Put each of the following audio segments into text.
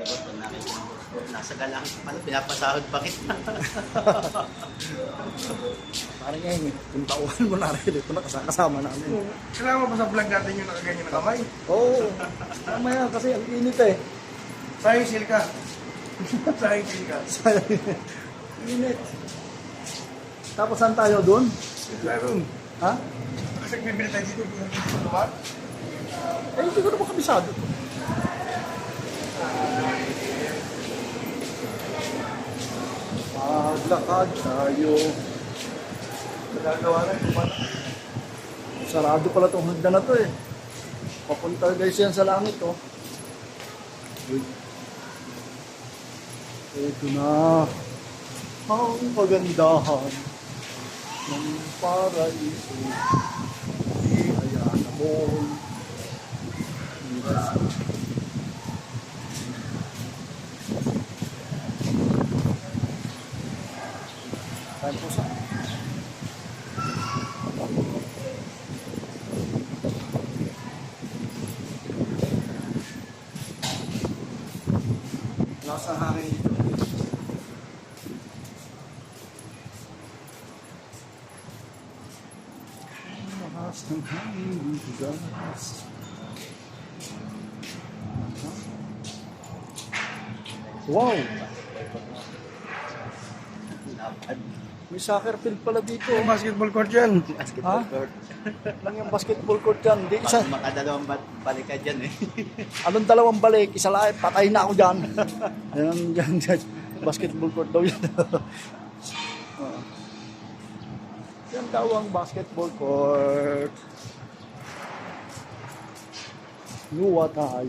Sagot ko, nakikita ko, nasa galang pala, pinapasahod pa kita. Parang ngayon, kung tauhan mo na rin, ito na kasama namin. Kailangan mo ba sa vlog natin yung nakaganyan na kamay? Oo, mamaya kasi ang init eh. Sayang silka. Sayang silka. Init. Tapos saan tayo doon? Meron. Ha? Kasi bibili tayo dito, hindi natin lumat. Eh, hindi ko naman kabisado. Maglakad tayo. Nagagawa na yung lumat. Sarado pala itong hagdan na to eh. Papunta guys yan sa langit oh. Ito na ang kagandahan ng paraiso. Ayan mo. Kain po sa Nasa hangin dito. lakas ng hangin gas. Wow! May soccer field pala dito. Yung basketball court yan. Basketball Ha? court. Lang yung basketball court yan. Di isa. Makadalawang balik ka dyan eh. Anong dalawang balik? Isa lang, patay na ako dyan. Ayan, dyan. Basketball court daw yan. Yan daw ang basketball court. Luwatay.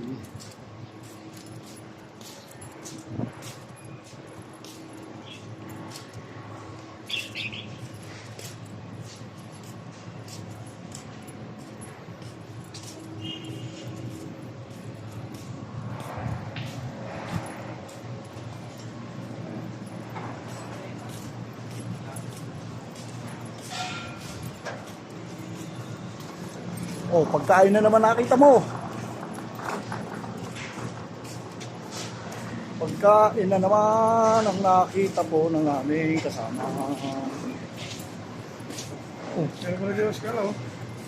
Oh, pagkain na naman nakita mo. Pagkain na naman ang nakita po ng aming kasama. Oh, meron pala dito skala oh.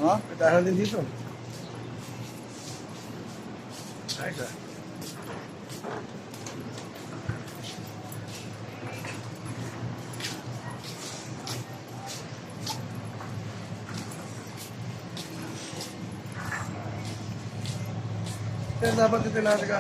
Ha? May dahan din dito. Ayos ah. Kaya dapat ito natin